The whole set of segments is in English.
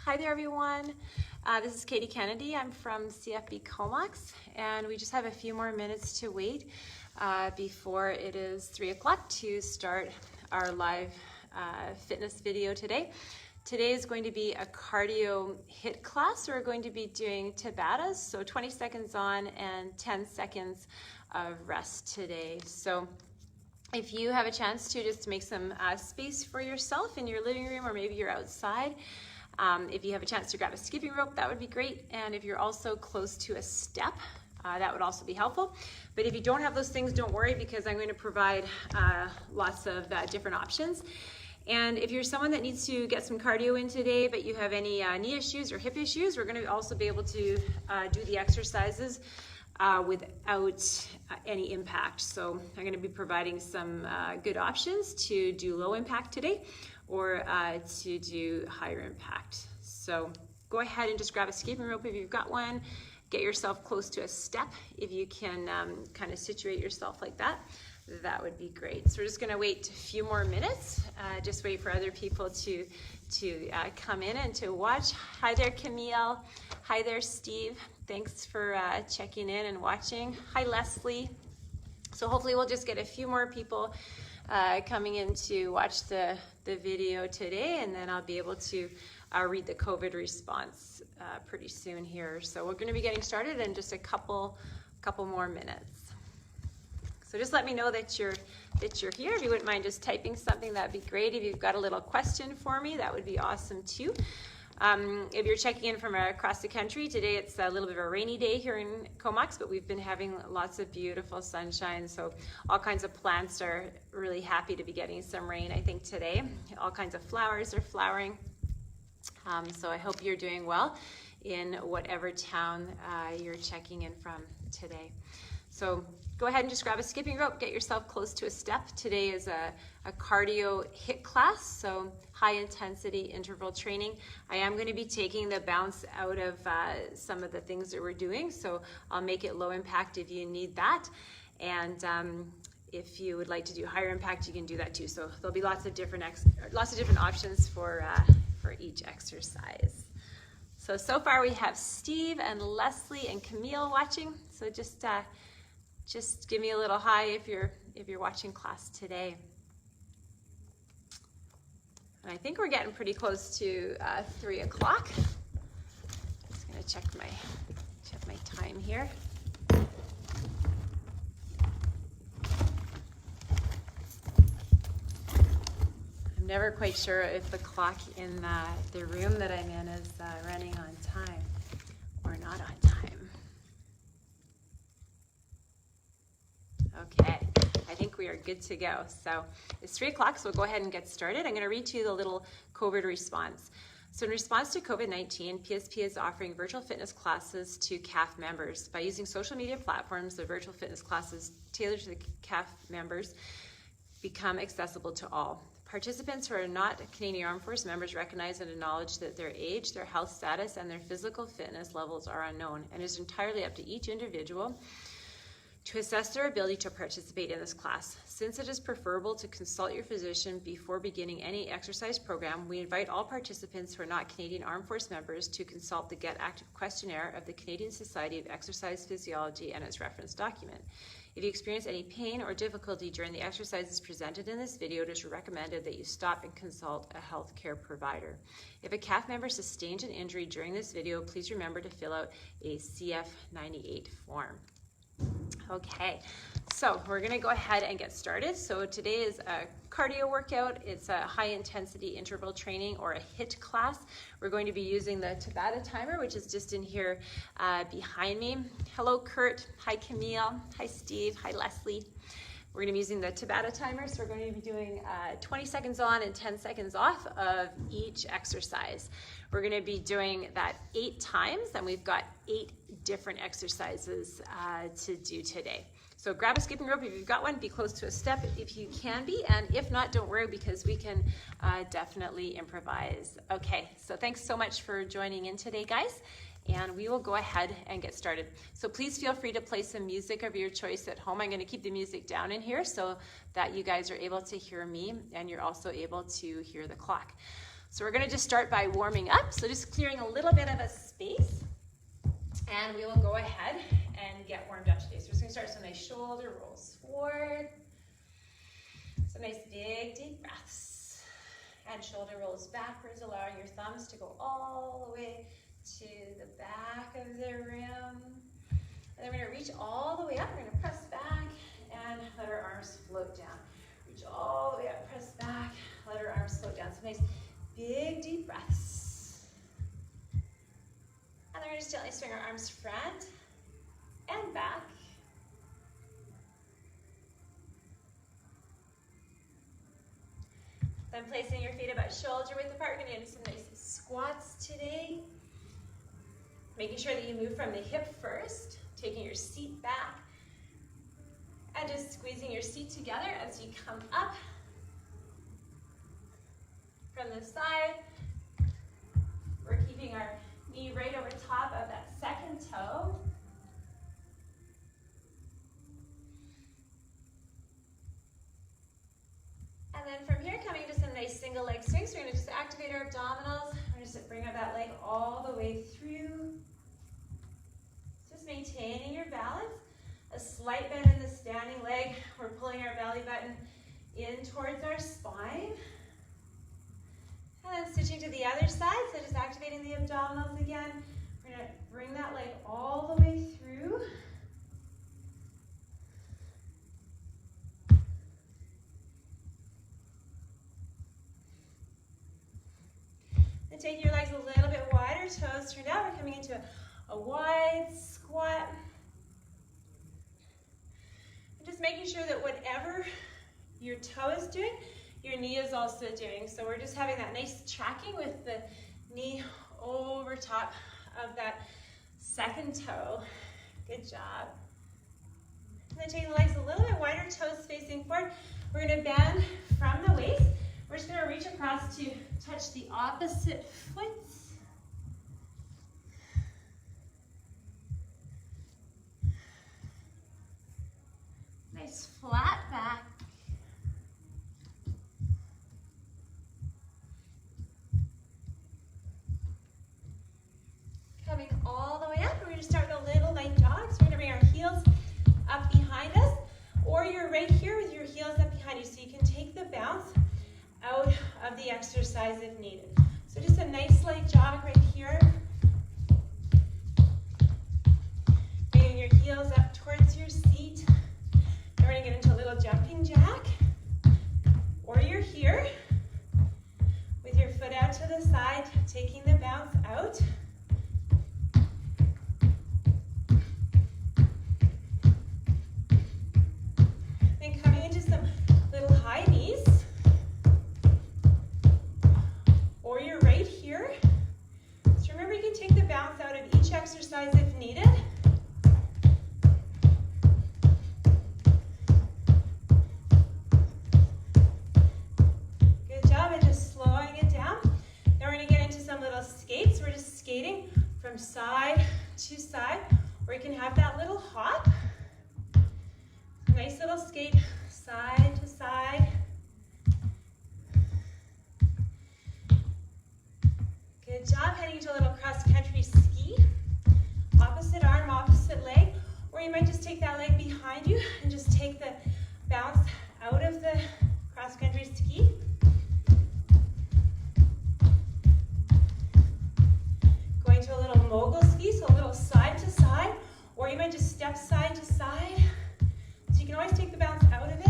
Hi there everyone. This is Katie Kennedy. I'm from CFB Comox, and we just have a few more minutes to wait before it is 3 o'clock to start our live fitness video today. Today is going to be a cardio HIIT class. We're going to be doing Tabatas, so 20 seconds on and 10 seconds of rest today. So if you have a chance to just make some space for yourself in your living room, or maybe you're outside, if you have a chance to grab a skipping rope, that would be great. And if you're also close to a step, that would also be helpful. But if you don't have those things, don't worry, because I'm going to provide lots of different options. And if you're someone that needs to get some cardio in today, but you have any knee issues or hip issues, we're going to also be able to do the exercises without any impact. So I'm going to be providing some good options to do low impact today, or to do higher impact. So go ahead and just grab a skipping rope if you've got one. Get yourself close to a step. If you can kind of situate yourself like that, that would be great. So we're just going to wait a few more minutes. Just wait for other people to come in and to watch. Hi there, Camille. Hi there, Steve. Thanks for checking in and watching. Hi, Leslie. So hopefully we'll just get a few more people coming in to watch the video today, and then I'll be able to read the COVID response pretty soon here. So we're going to be getting started in just a couple more minutes. So just let me know that you're here. If you wouldn't mind just typing something, that'd be great. If you've got a little question for me, that would be awesome too. If you're checking in from across the country, today it's a little bit of a rainy day here in Comox, but we've been having lots of beautiful sunshine, so all kinds of plants are really happy to be getting some rain, I think, today. All kinds of flowers are flowering, so I hope you're doing well in whatever town you're checking in from today. So go ahead and just grab a skipping rope, get yourself close to a step. Today is a cardio HIIT class, so high intensity interval training. I am going to be taking the bounce out of some of the things that we're doing, so I'll make it low impact if you need that. And if you would like to do higher impact, you can do that too. So there'll be lots of different options for each exercise. So far we have Steve and Leslie and Camille watching. So just give me a little hi if you're watching class today. And I think we're getting pretty close to 3 o'clock. Just gonna check my time here. I'm never quite sure if the clock in the room that I'm in is running on time or not on time. Okay, I think we are good to go. So it's 3 o'clock, so we'll go ahead and get started. I'm going to read to you the little COVID response. So in response to COVID-19, PSP is offering virtual fitness classes to CAF members. By using social media platforms, the virtual fitness classes tailored to the CAF members become accessible to all. Participants who are not Canadian Armed Forces members recognize and acknowledge that their age, their health status, and their physical fitness levels are unknown, and it is entirely up to each individual to assess their ability to participate in this class. Since it is preferable to consult your physician before beginning any exercise program, we invite all participants who are not Canadian Armed Force members to consult the Active Questionnaire of the Canadian Society of Exercise Physiology and its reference document. If you experience any pain or difficulty during the exercises presented in this video, it is recommended that you stop and consult a healthcare provider. If a CAF member sustained an injury during this video, please remember to fill out a CF98 form. Okay, so we're going to go ahead and get started. So today is a cardio workout. It's a high intensity interval training, or a HIIT class. We're going to be using the Tabata timer, which is just in here behind me. Hello, Kurt. Hi, Camille. Hi, Steve. Hi, Leslie. We're going to be using the Tabata timer, so we're going to be doing 20 seconds on and 10 seconds off of each exercise. We're going to be doing that 8 times, and we've got 8 different exercises to do today. So grab a skipping rope if you've got one, be close to a step if you can be, and if not, don't worry, because we can definitely improvise. Okay, so thanks so much for joining in today, guys. And we will go ahead and get started. So please feel free to play some music of your choice at home. I'm going to keep the music down in here so that you guys are able to hear me and you're also able to hear the clock. So we're gonna just start by warming up. So just clearing a little bit of a space, and we will go ahead and get warmed up today. So we're just gonna start with some nice shoulder rolls forward, some nice big deep breaths, and shoulder rolls backwards, allowing your thumbs to go all the way to the back of the rim. And then we're gonna reach all the way up. We're gonna press back and let our arms float down. Reach all the way up, press back, let our arms float down. So nice big deep breaths. And then we're gonna just gently swing our arms front and back. Then placing your feet about shoulder width apart. We're gonna do some nice squats today. Making sure that you move from the hip first, taking your seat back, and just squeezing your seat together as you come up from the side. We're keeping our knee right over top of that second toe. And then from here, coming to some nice single leg swings, we're gonna just activate our abdominals. We're just bring up that leg all the way through. Just maintaining your balance. A slight bend in the standing leg. We're pulling our belly button in towards our spine. And then switching to the other side, so just activating the abdominals again. We're gonna bring that leg all the way through. And take your legs a little bit wider, toes turned out. We're coming into a wide squat. And just making sure that whatever your toe is doing, your knee is also doing. So we're just having that nice tracking with the knee over top of that second toe. Good job. And then taking the legs a little bit wider, toes facing forward. We're gonna bend from the waist. We're just gonna reach across to touch the opposite foot. Nice flat back. Coming all the way up, we're going to start with a little light jog. So we're going to bring our heels up behind us, or you're right here with your heels up behind you, so you can take the bounce out of the exercise if needed. So just a nice light jog right here. Bringing your heels up towards your seat. Then we're going to get into a little jumping jack. Or you're here with your foot out to the side, taking the bounce out. Then coming into some little high knees. Or you're right here. So remember, you can take the bounce out of each exercise if needed. Good job, and just slowing it down. Now we're going to get into some little skates. We're just skating from side to side, or you can have that little hop. Nice little skate, side to side. Good job. Heading into a little cross-country ski. Opposite arm, opposite leg. Or you might just take that leg behind you and just take the bounce out of the cross-country ski. Going to a little Mogul Ski, so a little side to side. Or you might just step side to side. So you can always take the bounce out of it.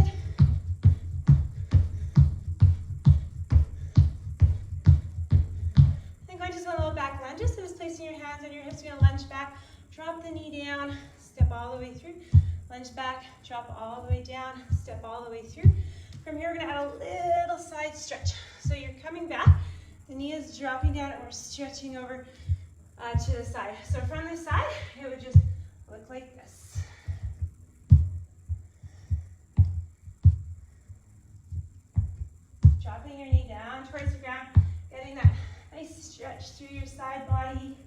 Just a little back lunges, so just placing your hands on your hips, you're going to lunge back, drop the knee down, step all the way through, lunge back, drop all the way down, step all the way through. From here, we're going to add a little side stretch. So you're coming back, the knee is dropping down, and we're stretching over to the side. So from the side, it would just look like this. Dropping your knee down towards the ground, getting that nice stretch through your side body.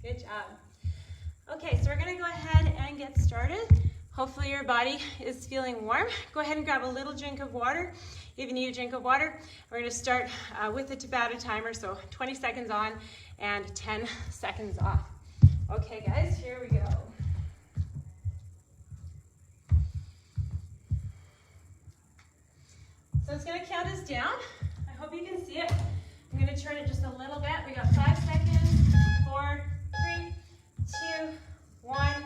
Good job. Okay, so we're going to go ahead and get started. Hopefully your body is feeling warm. Go ahead and grab a little drink of water. If you need a drink of water, we're gonna start with the Tabata timer, so 20 seconds on and 10 seconds off. Okay guys, here we go. So it's gonna count us down. I hope you can see it. I'm gonna turn it just a little bit. We got 5 seconds, 4, 3, 2, 1,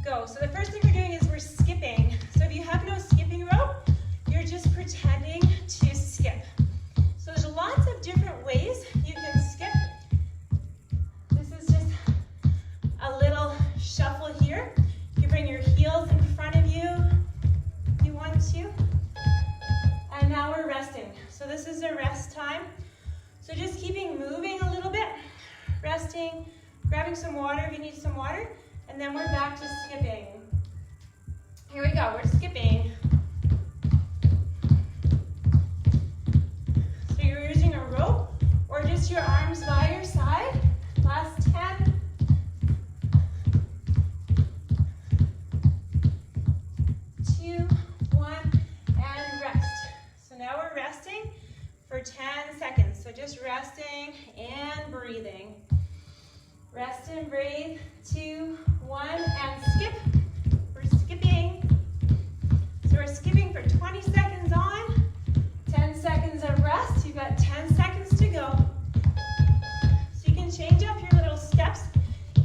go. So the first thing we're doing is we're skipping. So if you have no skipping rope, you're just pretending to skip. So there's lots of different ways you can skip. This is just a little shuffle here. You bring your heels in front of you if you want to. And now we're resting. So this is a rest time. So just keeping moving a little bit, resting, grabbing some water if you need some water, and then we're back to skipping. Here we go, we're skipping. So you're using a rope or just your arms by your side. Last 10. 2, 1, and rest. So now we're resting for 10 seconds. So just resting and breathing. Rest and breathe. 2, 1, and skip. We're skipping. So we're skipping for 20 seconds on, 10 seconds of rest. You've got 10 seconds to go. So you can change up your little steps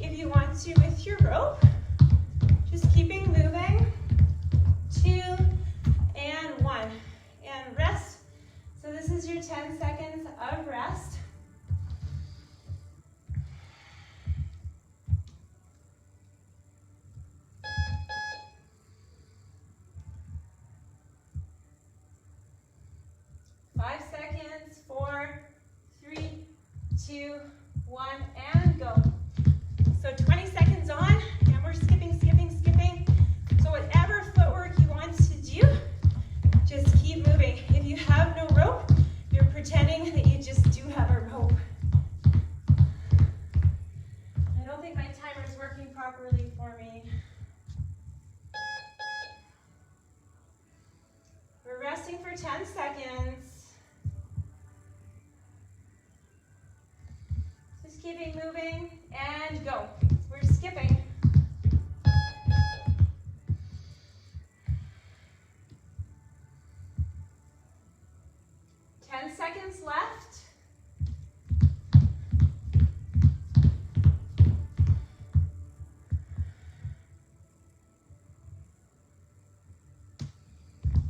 if you want to with your rope. Just keeping moving. 2 and 1. And rest. So this is your 10 seconds of rest. Seconds, 4, 3, 2, 1, and go. So 20 seconds on, and we're skipping, skipping, skipping. So whatever footwork you want to do, just keep moving. If you have no rope, you're pretending that you just do have a rope. I don't think my timer is working properly for me. We're resting for 10 seconds. Keeping moving and go. We're skipping. Ten seconds left.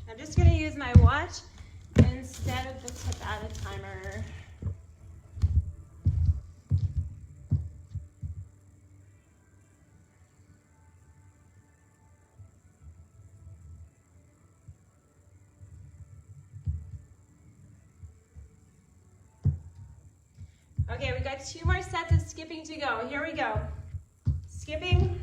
I'm just going to use my watch instead of the Tabata timer. Okay, we got 2 more sets of skipping to go. Here we go. Skipping.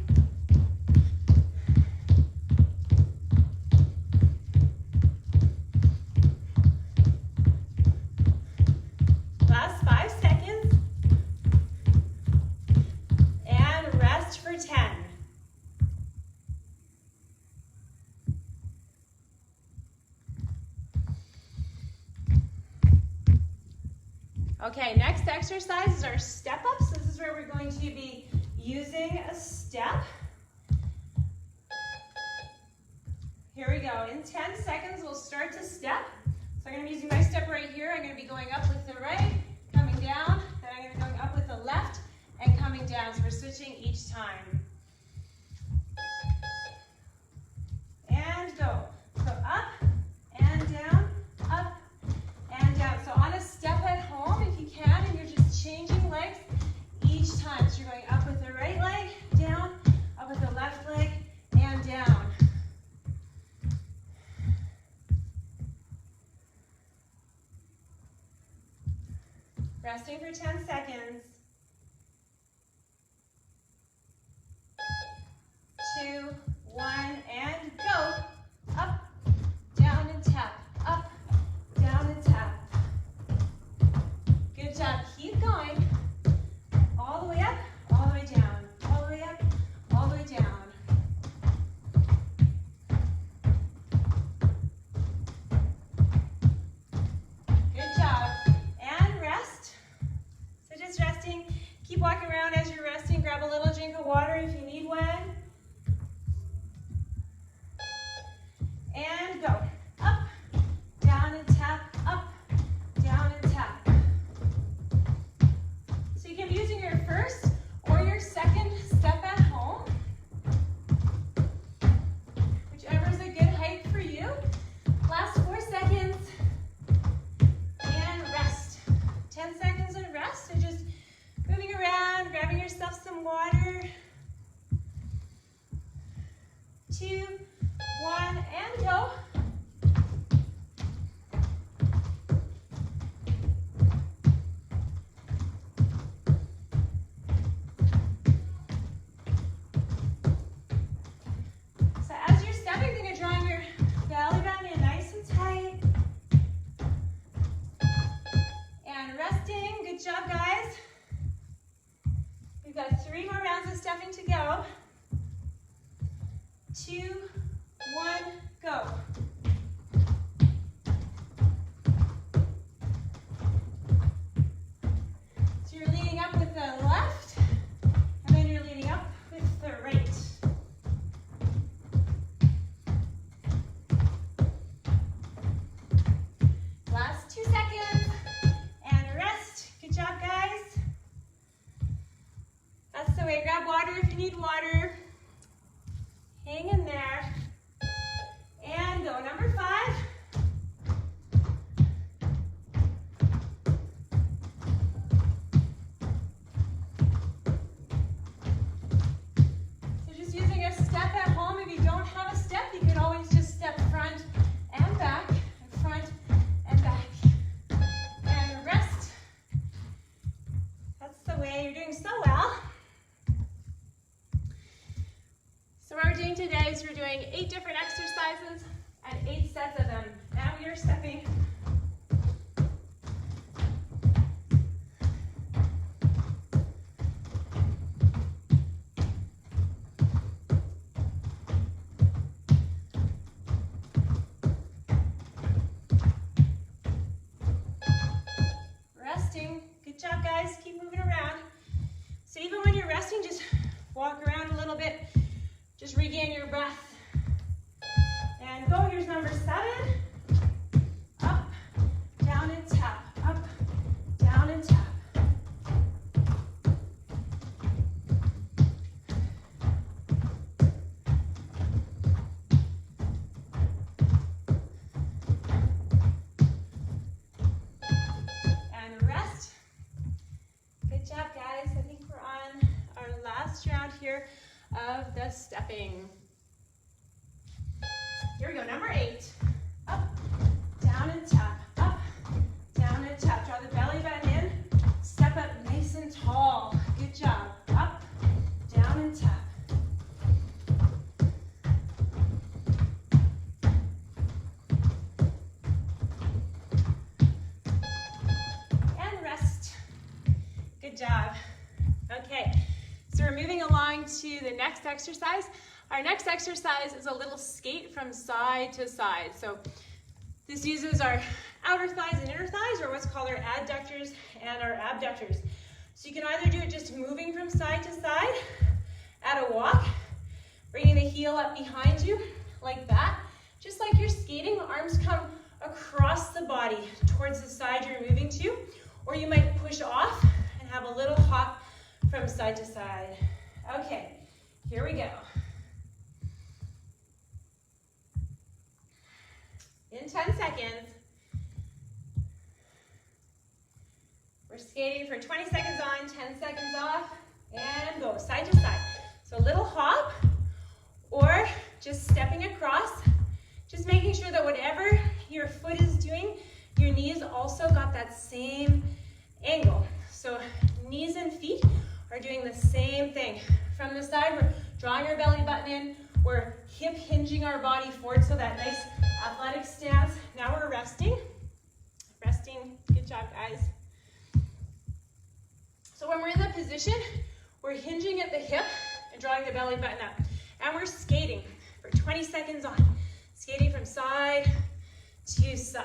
Last 5 seconds. And rest for 10. Okay, next exercise is our step ups. This is where we're going to be using a step. Here we go. In 10 seconds, we'll start to step. So I'm going to be using my step right here. I'm going to be going up with the right, coming down, then I'm going to be going up with the left and coming down. So we're switching each time. And go. So up and down, up and down. So on a step at home, if you can, and you're just changing legs each time. So you're going up with the right leg, down, up with the left leg, and down. Resting for 10 seconds. 2, 1, and go. Up, down, and tap. Up, down, and tap. Good job. Keep going. All the way up, all the way down. All the way up, all the way down. 2, 1, go. So you're leading up with the left, and then you're leading up with the right. Last 2 seconds, and rest. Good job, guys. That's the way. Grab water if you need water. Hang in there. And go. Number 5. So just using a step at home. If you don't have a step, you could always just step front and back, and front and back. And rest. That's the way. You're doing so well. So what we're doing today is we're doing 8 different exercises and 8 sets of them. Now we are stepping. Resting. Good job, guys. Keep moving around. So even when you're resting, just walk around a little bit. Just regain your breath. And go. Here's number 7. Up, down, and tap. Up, down, and tap. And rest. Good job, guys. I think we're on our last round here of the stepping. Here we go, number 8. Up, down, and tap. Up, down, and tap. Draw the belly button in. Step up nice and tall. Good job. Up, down, and tap. And rest. Good job. Okay. So we're moving along to the next exercise. Our next exercise is a little skate from side to side. So this uses our outer thighs and inner thighs, or what's called our adductors and our abductors. So you can either do it just moving from side to side at a walk, bringing the heel up behind you like that. Just like you're skating, arms come across the body towards the side you're moving to, or you might push off and have a little hop from side to side. Okay, here we go. In 10 seconds, we're skating for 20 seconds on, 10 seconds off, and go side to side. So a little hop, or just stepping across, just making sure that whatever your foot is doing, your knees also got that same angle. So knees and feet are doing the same thing. From the side, we're drawing our belly button in, we're hip hinging our body forward, so that nice athletic stance. Now we're resting. Resting, good job, guys. So when we're in that position, we're hinging at the hip and drawing the belly button up. And we're skating for 20 seconds on. Skating from side to side.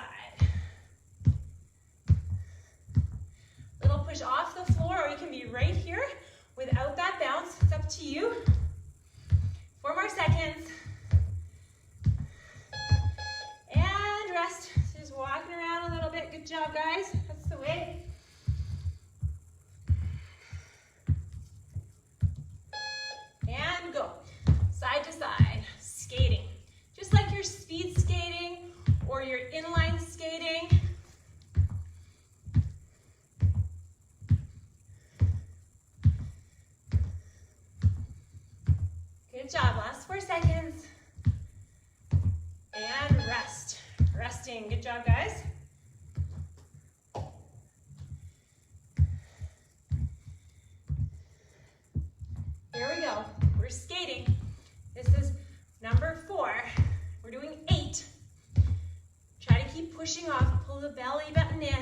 Little push off the floor, or you can be right here without that bounce. It's up to you. 4 more seconds. And rest. So just walking around a little bit. Good job, guys. That's the way. And go. Side to side. Skating. Just like you're speed skating or you're inline skating. Good job. Last 4 seconds. And rest. Resting. Good job, guys. Here we go. We're skating. This is number 4. We're doing 8. Try to keep pushing off. Pull the belly button in.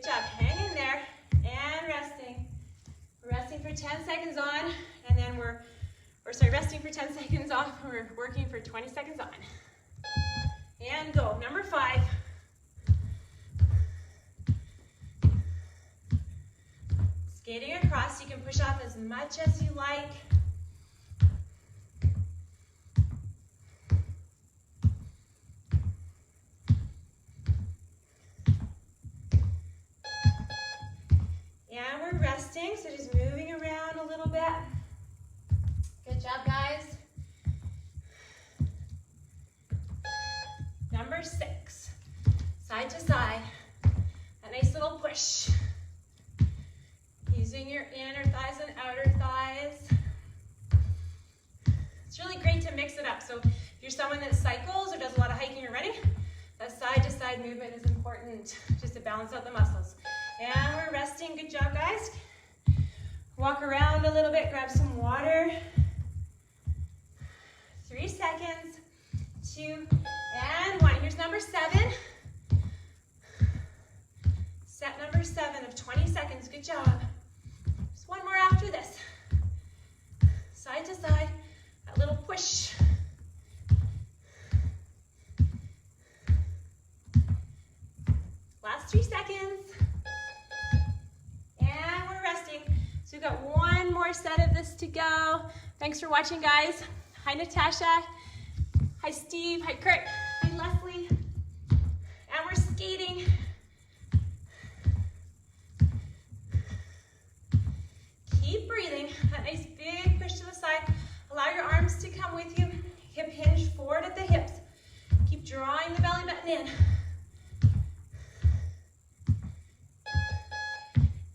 job. Hang in there and resting. Resting for 10 seconds on, and then resting for 10 seconds off. We're working for 20 seconds on. And go. Number 5. Skating across, you can push off as much as you like. And we're resting, so just moving around a little bit. Good job, guys. Number 6, side to side. A nice little push. Using your inner thighs and outer thighs. It's really great to mix it up. So if you're someone that cycles or does a lot of hiking or running, that side to side movement is important just to balance out the muscles. And we're resting. Good job, guys. Walk around a little bit, grab some water. 3 seconds, 2, and 1. Here's number 7. Set number 7 of 20 seconds. Good job. Just one more after this. Side to side, that little push. Last 3 seconds. And we're resting. So we've got one more set of this to go. Thanks for watching, guys. Hi, Natasha. Hi, Steve. Hi, Kurt. Hi, Leslie. And we're skating. Keep breathing. That nice big push to the side. Allow your arms to come with you. Hip hinge forward at the hips. Keep drawing the belly button in.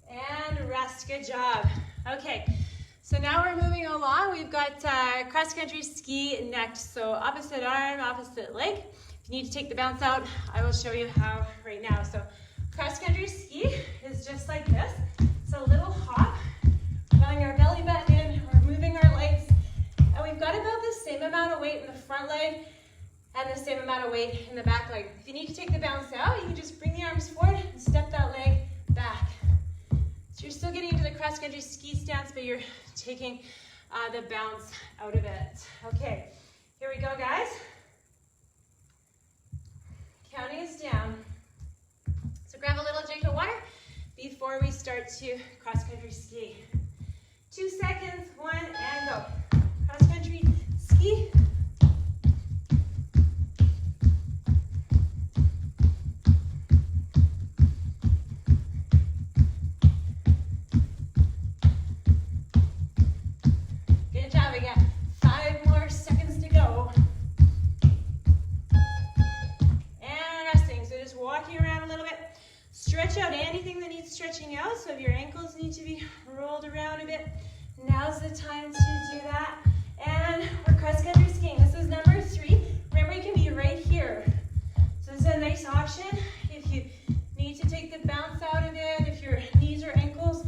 And rest. Good job. Okay. So now we're moving along. We've got cross-country ski next. So opposite arm, opposite leg. If you need to take the bounce out, I will show you how right now. So cross-country ski is just like this. It's a little hop, drawing our belly button in, we're moving our legs, and we've got about the same amount of weight in the front leg and the same amount of weight in the back leg. If you need to take the bounce out, you can just bring the arms forward and step that leg back. So you're still getting into the cross-country ski stance, but you're taking the bounce out of it. Okay, here we go, guys. Counting us down. So grab a little drink of water before we start to cross-country ski. 2 seconds, 1, and go. Cross-country ski. Good job, we got 5 more seconds to go. And resting, so just walking around a little bit. Stretch out anything that needs stretching out. So if your ankles need to be rolled around a bit, now's the time to do that. And we're cross-country skiing. This is number 3. Remember, you can be right here. So this is a nice option if you need to take the bounce out of it. If your knees or ankles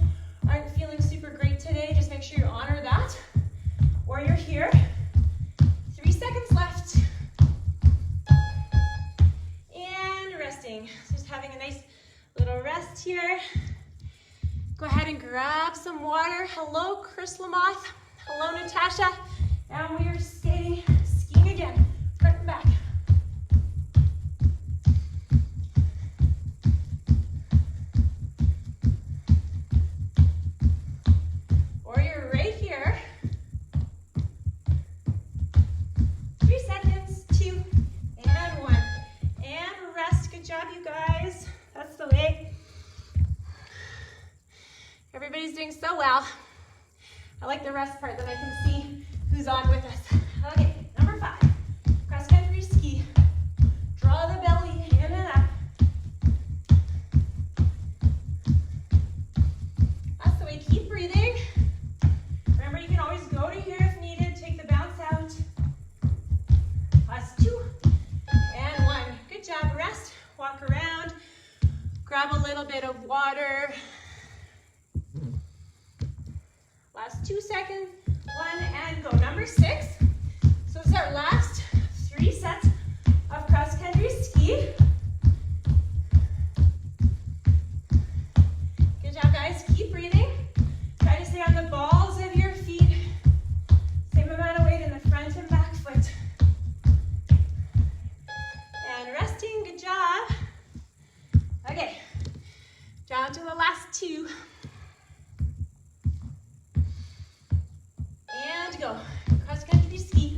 aren't feeling super great today, just make sure you honor that. Or you're here. 3 seconds left. And resting. So just having a nice little rest here. Go ahead and grab some water. Hello, Chris Lamoth. Hello, Natasha. And we are skiing again, front and back. Or you're right here. 3 seconds, 2, and 1. And rest. Good job, you guys. That's the way. Everybody's doing so well. I like the rest part that I can see who's on with us. Okay, number 5. Cross-country ski. Draw the belly in and up. That's the way. Keep breathing. Remember, you can always go to here if needed. Take the bounce out. Last 2 and 1. Good job. Rest. Walk around. Grab a little bit of water. Last 2 seconds, 1, and go. Number 6. So it's our last 3 sets of cross-country ski. Okay, down to the last two. And go. Cross country ski.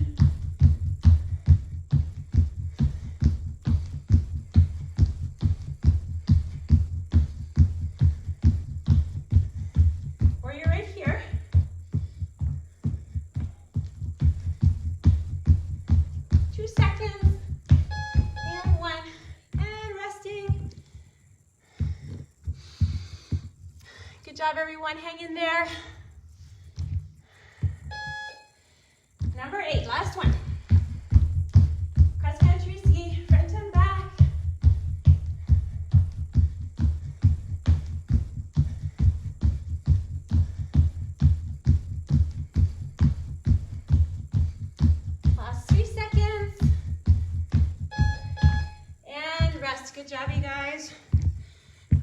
Or you're right here. 2 seconds. And 1. And resting. Good job, everyone. Hang in there. Number 8, last one. Cross country ski, front and back. Last 3 seconds. And rest. Good job, you guys.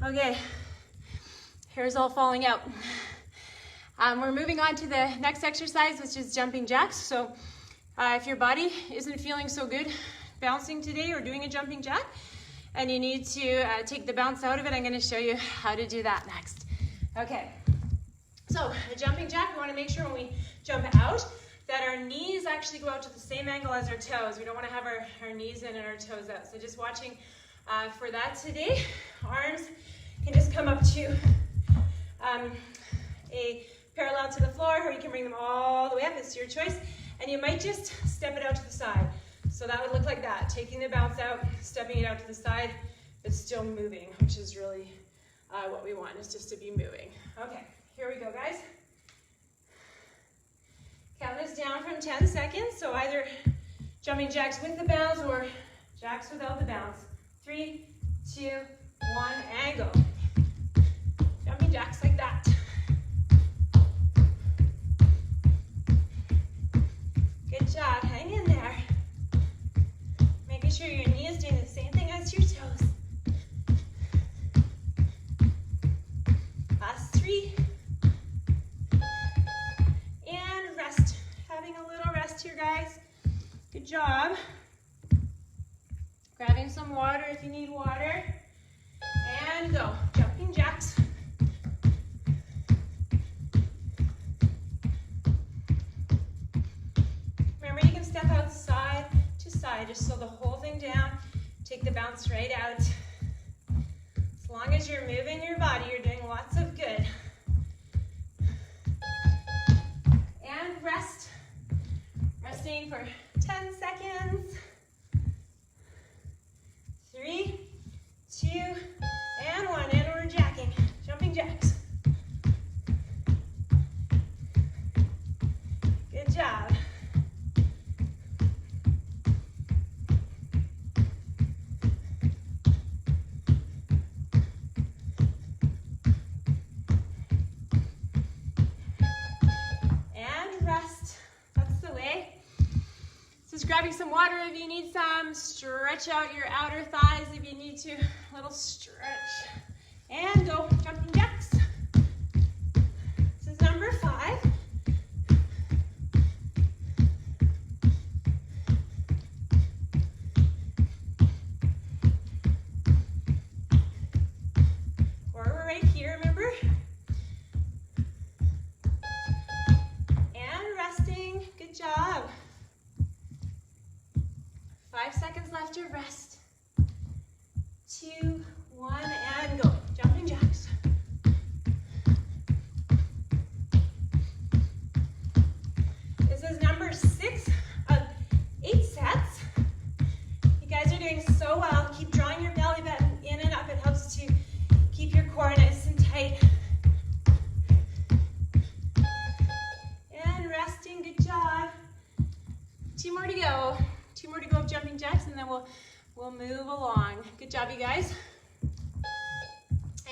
Okay, hair's all falling out. We're moving on to the next exercise, which is jumping jacks. So if your body isn't feeling so good bouncing today or doing a jumping jack, and you need to take the bounce out of it, I'm going to show you how to do that next. Okay, so a jumping jack, we want to make sure when we jump out that our knees actually go out to the same angle as our toes. We don't want to have our knees in and our toes out. So just watching for that today. Arms can just come up to a parallel to the floor, or you can bring them all the way up. It's your choice. And you might just step it out to the side. So that would look like that. Taking the bounce out, stepping it out to the side, but still moving, which is really what we want, is just to be moving. Okay, here we go, guys. Count this down from 10 seconds. So either jumping jacks with the bounce or jacks without the bounce. 3, 2, 1, and go. Jumping jacks like that. Good job, hang in there. Making sure your knee is doing the same thing as your toes. Last 3. And rest. Having a little rest here, guys. Good job. Grabbing some water if you need water. And go. Jumping jacks. Remember, you can step out side to side, just slow the whole thing down. Take the bounce right out. As long as you're moving your body, you're doing lots of good. And rest. Resting for 10 seconds. 3, 2, and 1. And we're jacking. Jumping jacks. Good job. Grabbing some water if you need some. Stretch out your outer thighs if you need to. A little stretch. And go. Jumping jacks. This is number 5. Or we're right here, remember? And resting. Good job. 5 seconds left to rest. 2, 1, and go. Jumping jacks. This is number 6 of 8 sets. You guys are doing so well. Keep drawing your belly button in and up. It helps to keep your core nice and tight. And resting. Good job. 2 more to go. 2 more to go of jumping jacks, and then we'll move along. Good job, you guys.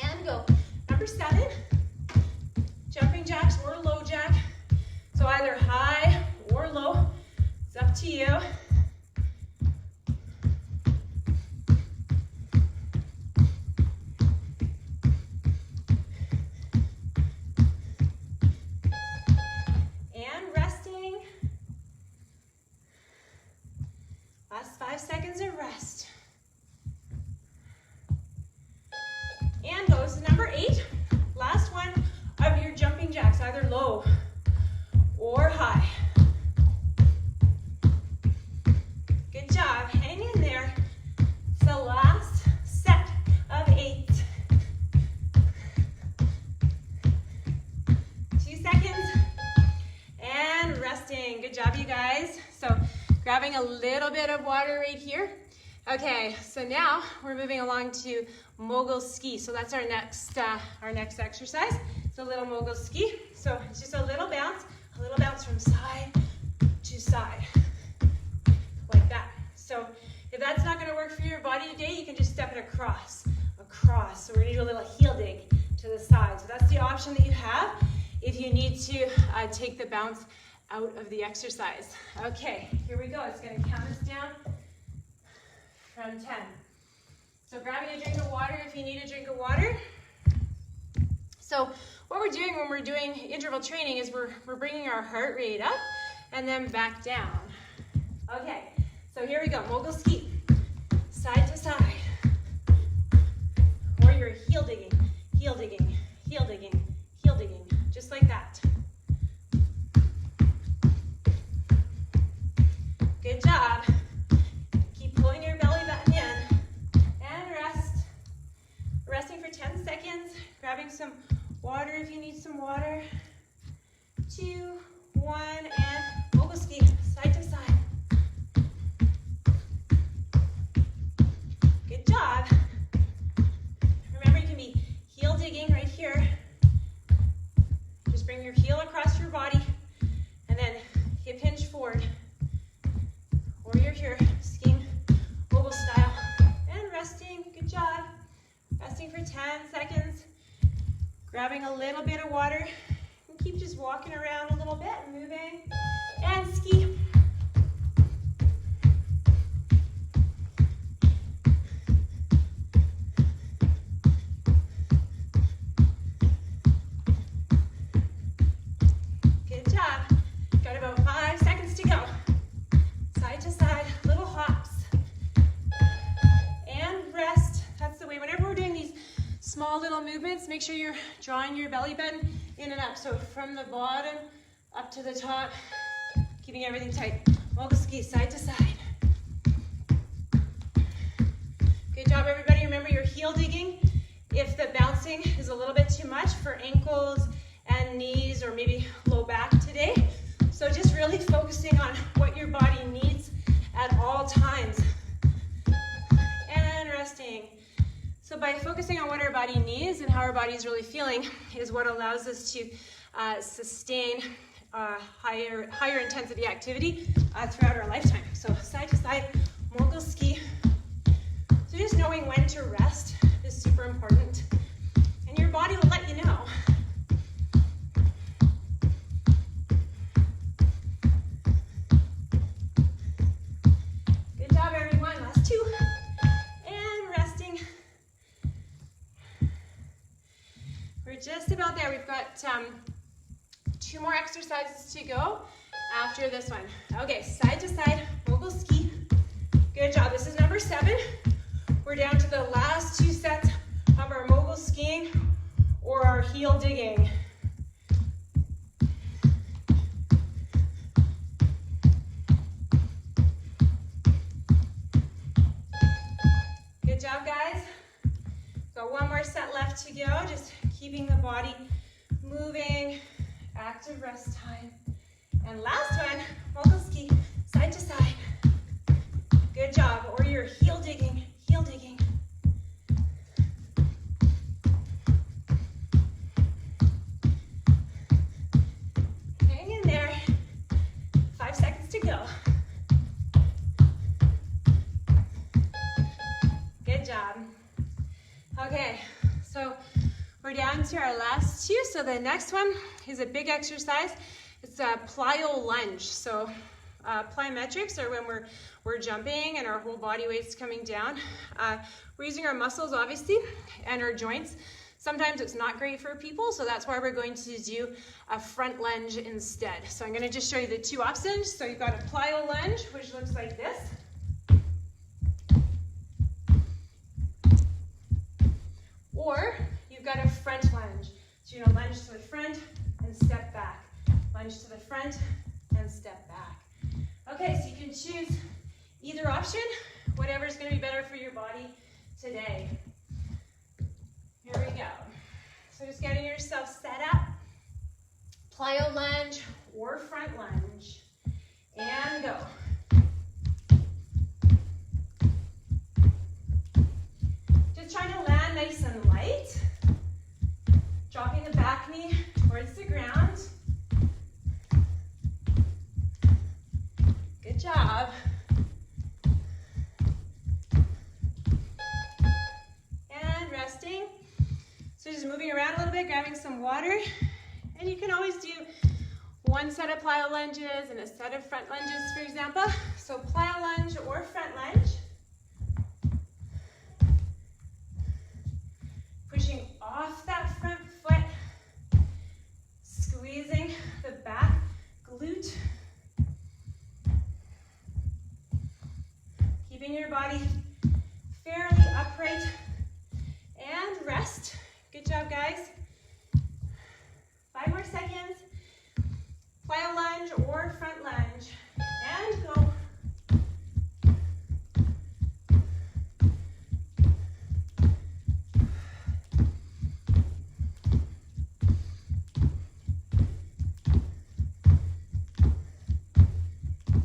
And go. Number 7, jumping jacks or low jack. So either high or low. It's up to you. And resting. Last 5 seconds of rest. This is number 8. Last one of your jumping jacks, either low or high. Good job. Hang in there. It's the last set of 8. 2 seconds. And resting. Good job, you guys. So grabbing a little bit of water right here. Okay, so now we're moving along to Mogul Ski. So that's our next exercise. It's a little Mogul Ski. So it's just a little bounce from side to side, like that. So if that's not going to work for your body today, you can just step it across. So we're going to do a little heel dig to the side. So that's the option that you have if you need to take the bounce out of the exercise. Okay, here we go. It's going to count us down from 10. So grabbing a drink of water if you need a drink of water. So what we're doing when we're doing interval training is we're bringing our heart rate up and then back down. Okay, so here we go. Mogul Ski, side to side. Or you're heel digging, heel digging, heel digging, heel digging, just like that. Good job. Keep pulling your belly button in and rest. Resting for 10 seconds, grabbing some water if you need some water. 2, 1, and Mogul Ski, side to side. Good job. Remember, you can be heel digging right here. Just bring your heel across your body and then hip hinge forward. Or you're here, skiing Mogul style. And resting, good job. Resting for 10 seconds. Grabbing a little bit of water. And keep just walking around a little bit, moving. And ski. Good job. Got about 5 seconds to go. Side to side, little hops. And rest. That's the way. Whenever we're doing these small little movements, make sure you're drawing your belly button in and up. So from the bottom up to the top, keeping everything tight. Mogul Ski, side to side. Good job, everybody. Remember, you're heel digging if the bouncing is a little bit too much for ankles and knees or maybe low back today. So just really focusing on what your body needs at all times. And resting. So by focusing on what our body needs and how our body is really feeling is what allows us to sustain higher intensity activity throughout our lifetime. So side to side, Mogul Ski. So just knowing when to rest is super important. And your body will let you know. Good job, everyone. Last 2. And resting. We're just about there. We've got 2 more exercises to go after this one. Okay, side to side, Mogul Ski. Good job. This is number 7. We're down to the last 2 sets of our Mogul skiing or our heel digging. Good job, guys. Got 1 more set left to go. Just keeping the body moving. Active rest time. And last one, Mogul Ski, side to side. Good job. Or you're heel digging, heel digging. Hang in there. 5 seconds to go. Good job. Okay, so we're down to our last 2. So the next one is a big exercise. It's a Plyo Lunge. So plyometrics are when we're jumping and our whole body weight's coming down. We're using our muscles, obviously, and our joints. Sometimes it's not great for people, so that's why we're going to do a front lunge instead. So I'm going to just show you the 2 options. So you've got a Plyo Lunge, which looks like this. Or you've got a front lunge. So you're gonna lunge to the front and step back. Lunge to the front and step back. Okay, so you can choose either option, whatever is gonna be better for your body today. Here we go. So just getting yourself set up. Plyo lunge or front lunge. And go. Just trying to land nice and light. Dropping the back knee towards the ground. Good job. And resting. So just moving around a little bit, grabbing some water. And you can always do one set of plyo lunges and a set of front lunges, for example. So plyo lunge or front lunge. Pushing off that front foot, squeezing the back glute. Keeping your body fairly upright and rest. Good job, guys. 5 more seconds. Plyo lunge or front lunge. And go.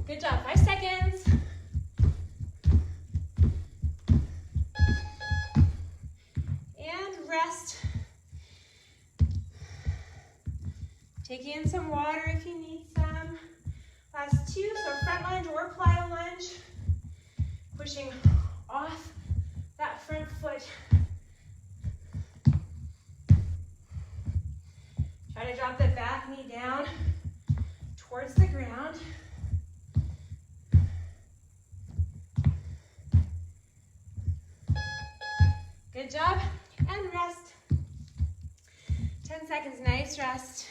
Good job. 5 seconds. And rest. Take in some water if you need some. Last 2, so front lunge or plyo lunge. Pushing off that front foot. Try to drop the back knee down towards the ground. Good job, and rest. 10 seconds, nice rest.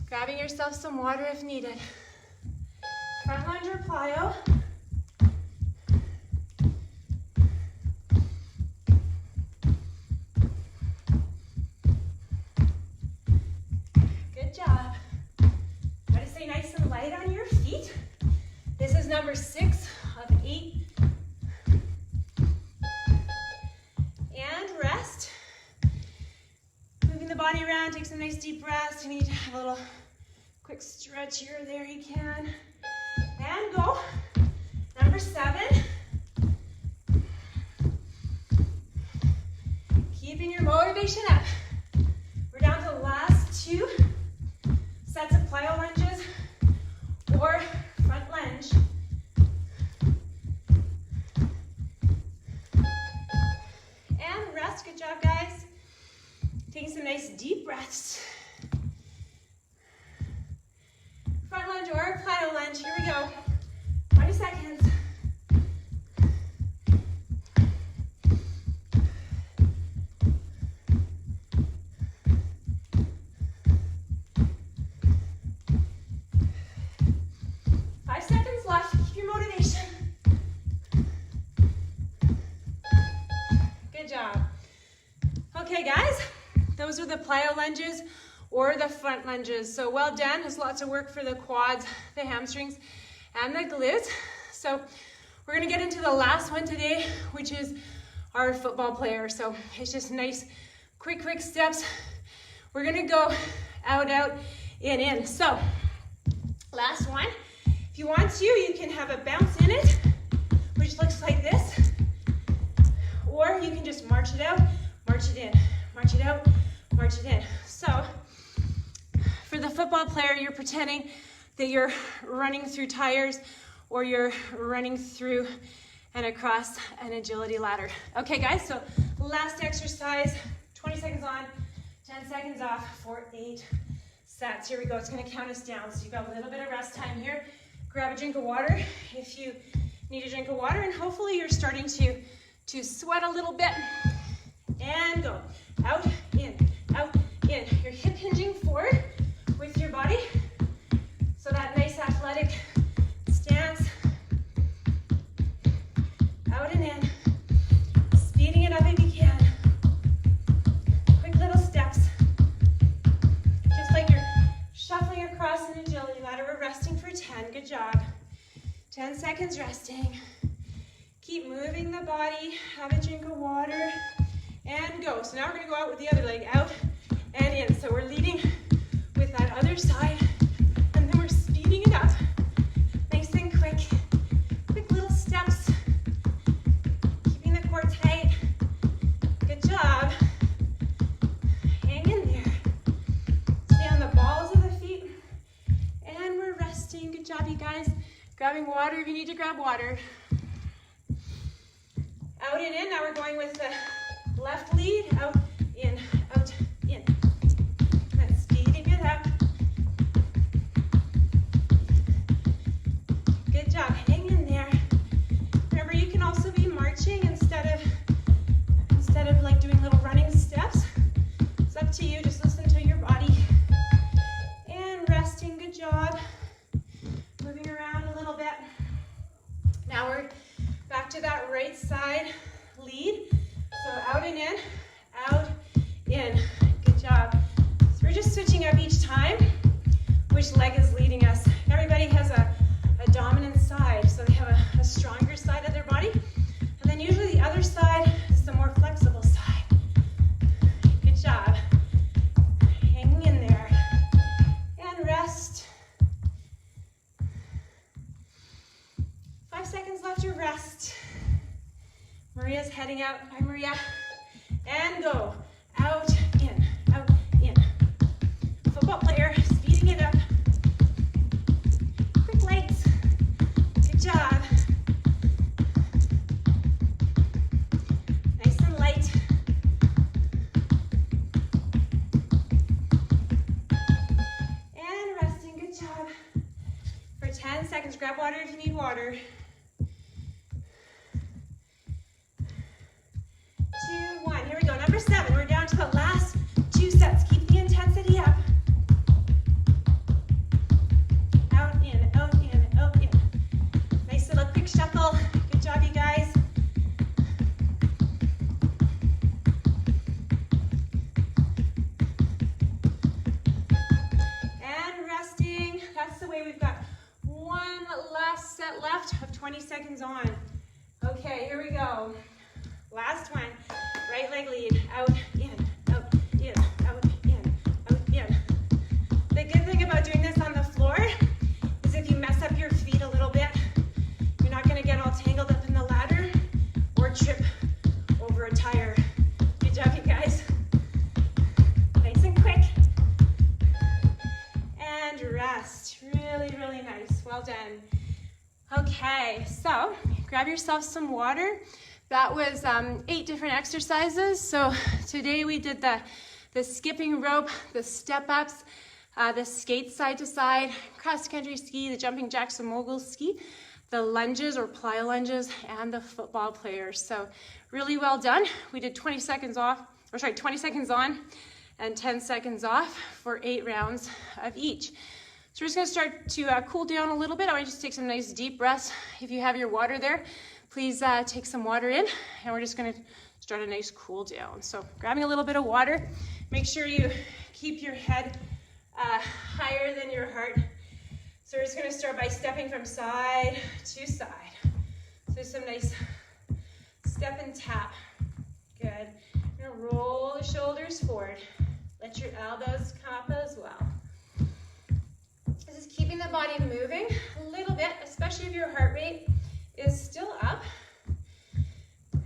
Grabbing yourself some water if needed. Front lunge or plyo. Good job. Try to stay nice and light on your feet. This is number 6 of 8. And rest. Moving the body around, take some nice deep breaths. You need to have a little quick stretch here or there, you can. And go. Number 7. Keeping your motivation up. We're down to the last 2 sets of plyo lunges or front lunge. And rest. Good job, guys. Taking some nice deep breaths. Front lunge or plyo lunge. Here we go. 20 seconds. Okay, guys, those are the plyo lunges or the front lunges. So well done. There's lots of work for the quads, the hamstrings, and the glutes. So we're going to get into the last one today, which is our football player. So it's just nice, quick steps. We're going to go out, in. So last one. If you want to, you can have a bounce in it, which looks like this. Or you can just march it out, march it in, march it out, march it in. So for the football player, you're pretending that you're running through tires or you're running through and across an agility ladder. Okay, guys, so last exercise, 20 seconds on, 10 seconds off for 8 sets. Here we go. It's going to count us down. So you've got a little bit of rest time here. Grab a drink of water if you need a drink of water, and hopefully you're starting to sweat a little bit. And go. Out, in, out, in. You're hip hinging forward with your body. So that nice athletic stance. Out and in. Speeding it up if you can. 10 seconds resting. Keep moving the body, have a drink of water, and go. So now we're gonna go out with the other leg, out and in. So we're leading with that other side, and then we're speeding it up. Nice and quick. Quick little steps. Keeping the core tight. Good job. Hang in there. Stay on the balls of the feet. And we're resting. Good job, you guys. Grabbing water if you need to grab water. Out and in. Now we're going with the left lead. Out, in, in. And speeding it up. Good job. Hang in there. Remember, you can also be marching instead of like doing little running steps. It's up to you. Just listen to your body. And resting. Good job. Moving around a little bit. Now we're back to that right side lead. So out and in, out, in. Good job. So we're just switching up each time which leg is leading us. Everybody has a dominant side, so they have a stronger side of their body. And then usually the other side is the more flexible side. Good job. Hanging in there. And rest. 5 seconds left to rest. Maria's heading out. Bye, Maria. And go. Out, in, out, in. Football player, speeding it up. Quick legs. Good job. Nice and light. And resting. Good job. For 10 seconds. Grab water if you need water. 2, 1. Here we go. Number 7. We're down to the last 2 sets. Keep the intensity up. Out, in, out, in, out, in. Nice little quick shuffle. Good job, you guys. And resting. That's the way. We've got one last set left of 20 seconds on. Okay, here we go. Last one. Right leg lead. Out, in, out, in, out, in, out, in. The good thing about doing this on the floor is if you mess up your feet a little bit, you're not going to get all tangled up in the ladder or trip over a tire. Good job, you guys. Nice and quick. And rest. Really, really nice. Well done. Okay, so grab yourself some water. That was 8 different exercises. So today we did the skipping rope, the step ups, the skates side to side, cross country ski, the jumping jacks, the Mogul Ski, the lunges or Plyo Lunges, and the football players. So really well done. We did 20 seconds on and 10 seconds off for 8 rounds of each. So we're just gonna start to cool down a little bit. I want you to just take some nice deep breaths. If you have your water there, please take some water in, and we're just gonna start a nice cool down. So grabbing a little bit of water, make sure you keep your head higher than your heart. So we're just gonna start by stepping from side to side. So some nice step and tap. Good. You're gonna roll the shoulders forward. Let your elbows come up as well. This is keeping the body moving a little bit, especially if your heart rate is still up.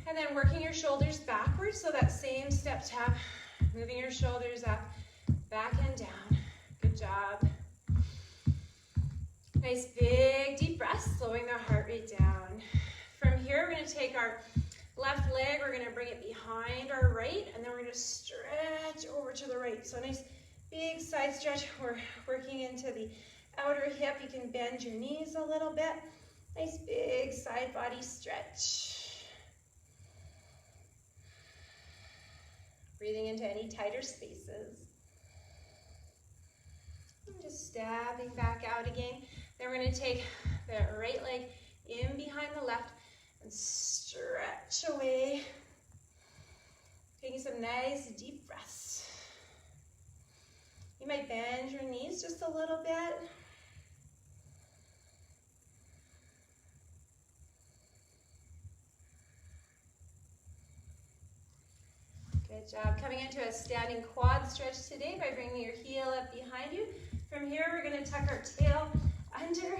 And then working your shoulders backwards, so that same step tap, moving your shoulders up, back and down. Good job. Nice big deep breath, slowing the heart rate down. From here, we're going to take our left leg, we're going to bring it behind our right, and then we're going to stretch over to the right. So nice big side stretch. We're working into the outer hip. You can bend your knees a little bit. Nice big side body stretch. Breathing into any tighter spaces. And just stepping back out again. Then we're going to take the right leg in behind the left and stretch away. Taking some nice deep breaths. You might bend your knees just a little bit. Good job. Coming into a standing quad stretch today by bringing your heel up behind you. From here, we're going to tuck our tail under.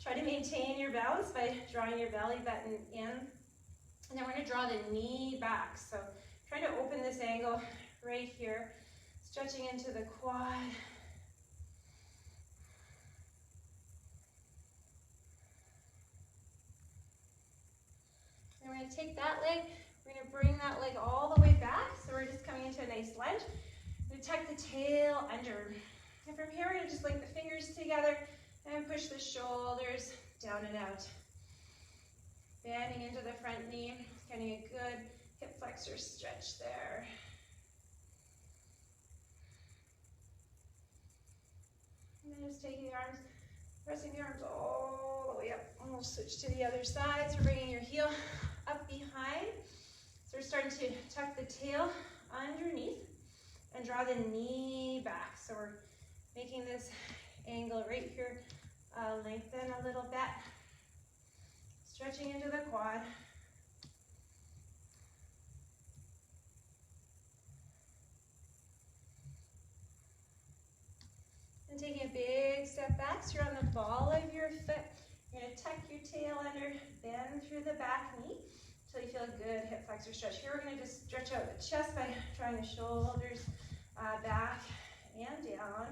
Try to maintain your balance by drawing your belly button in. And then we're going to draw the knee back. So trying to open this angle right here, stretching into the quad. And we're going to take that leg, we're going to bring that leg all the way back. So we're just coming into a nice lunge. We're going to tuck the tail under. And from here, we're going to just link the fingers together and push the shoulders down and out. Bending into the front knee, getting a good hip flexor stretch there. And then just taking the arms, pressing the arms all the way up. And we'll switch to the other side. So we're bringing your heel up behind. So we're starting to tuck the tail underneath and draw the knee back. So we're making this angle right here lengthen a little bit. Stretching into the quad. And taking a big step back, so you're on the ball of your foot. You're going to tuck your tail under, bend through the back knee until you feel a good hip flexor stretch. Here we're going to just stretch out the chest by drawing the shoulders back and down.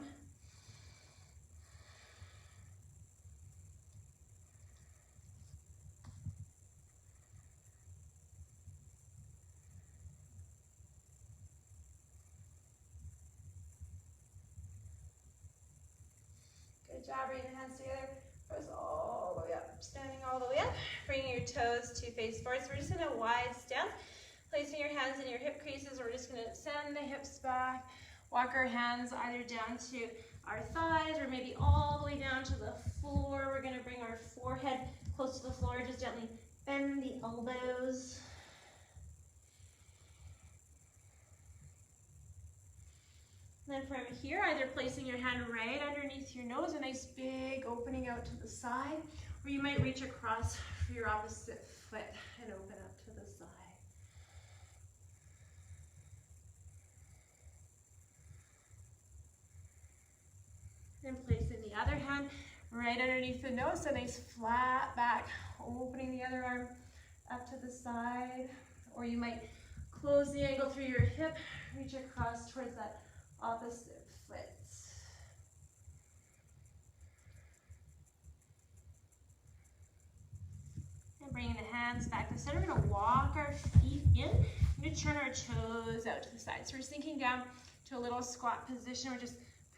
Good job, bring your hands together, press all the way up, standing all the way up, bringing your toes to face forward. So we're just in a wide stance, placing your hands in your hip creases. We're just going to send the hips back, walk our hands either down to our thighs or maybe all the way down to the floor. We're going to bring our forehead close to the floor, just gently bend the elbows. Then from here, either placing your hand right underneath your nose, a nice big opening out to the side, or you might reach across for your opposite foot and open up to the side. Then placing the other hand right underneath the nose, a nice flat back, opening the other arm up to the side, or you might close the angle through your hip, reach across towards that opposite foot. And bringing the hands back to the center, we're going to walk our feet in. We're going to turn our toes out to the side. So we're sinking down to a little squat position. We're just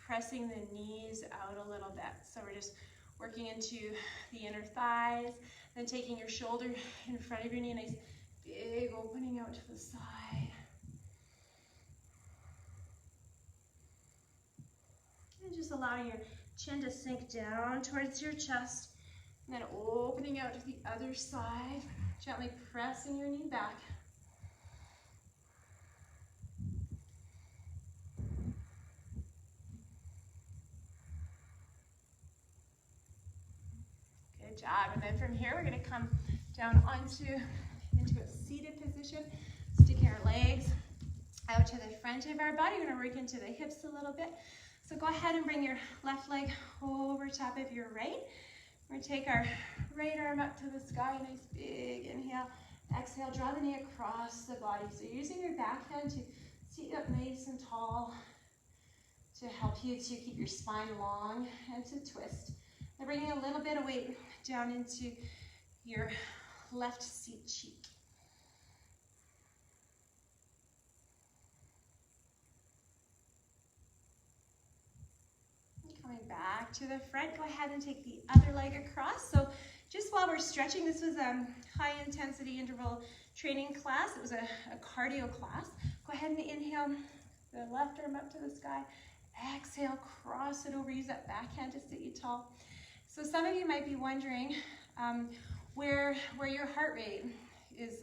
pressing the knees out a little bit. So we're just working into the inner thighs, then taking your shoulder in front of your knee, a nice big opening out to the side. And just allowing your chin to sink down towards your chest, and then opening out to the other side, gently pressing your knee back. Good job. And then from here, we're going to come down into a seated position, sticking our legs out to the front of our body. We're going to work into the hips a little bit. So go ahead and bring your left leg over top of your right. We're going to take our right arm up to the sky, nice big inhale. Exhale, draw the knee across the body. So you're using your backhand to sit up nice and tall to help you to keep your spine long and to twist. And bringing a little bit of weight down into your left seat cheek. Coming back to the front, go ahead and take the other leg across. So just while we're stretching, this was a high intensity interval training class. It was a cardio class. Go ahead and inhale the left arm up to the sky. Exhale, cross it over, use that backhand to sit you tall. So some of you might be wondering where your heart rate is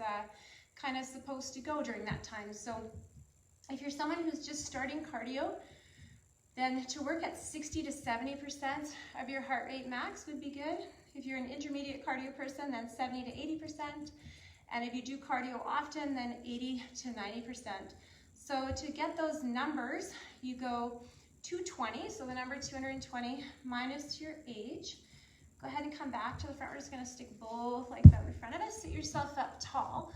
kind of supposed to go during that time. So if you're someone who's just starting cardio, then to work at 60 to 70% of your heart rate max would be good. If you're an intermediate cardio person, then 70 to 80%. And if you do cardio often, then 80 to 90%. So to get those numbers, you go 220, so the number 220 minus your age. Go ahead and come back to the front. We're just gonna stick both like that in front of us. Sit yourself up tall,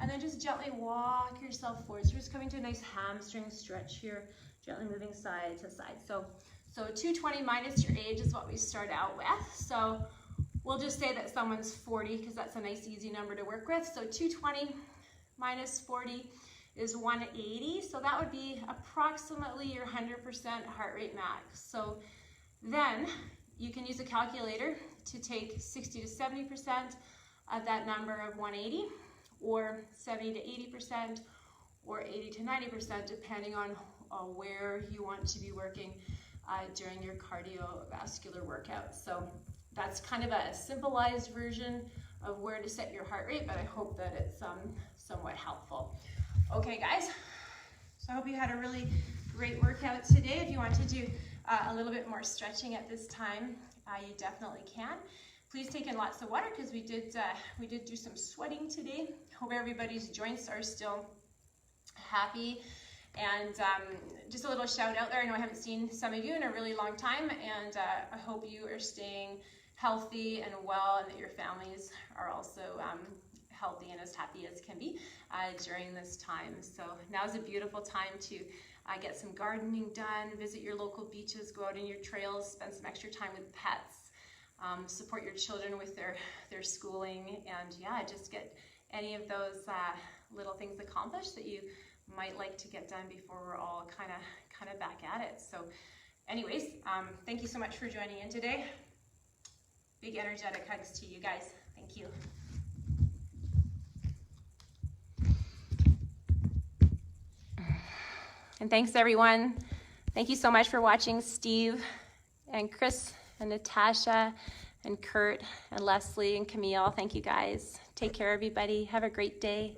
and then just gently walk yourself forward. So you're just coming to a nice hamstring stretch here, gently moving side to side. So 220 minus your age is what we start out with. So we'll just say that someone's 40 because that's a nice easy number to work with. So 220 minus 40 is 180. So that would be approximately your 100% heart rate max. So then you can use a calculator to take 60 to 70% of that number of 180, or 70 to 80%, or 80 to 90%, depending on where you want to be working during your cardiovascular workout. So that's kind of a simplified version of where to set your heart rate, but I hope that it's somewhat helpful. Okay, guys, so I hope you had a really great workout today. If you want to do a little bit more stretching at this time, you definitely can. Please take in lots of water because we did do some sweating today. Hope everybody's joints are still happy. And just a little shout out there. I know I haven't seen some of you in a really long time, and I hope you are staying healthy and well, and that your families are also healthy and as happy as can be during this time. So now is a beautiful time to get some gardening done, visit your local beaches, go out in your trails, spend some extra time with pets, support your children with their schooling, and yeah, just get any of those little things accomplished that you might like to get done before we're all kind of back at it. So anyways, thank you so much for joining in today. Big energetic hugs to you guys. Thank you. And thanks everyone. Thank you so much for watching. Steve and Chris and Natasha and Kurt and Leslie and Camille. Thank you guys. Take care everybody. Have a great day.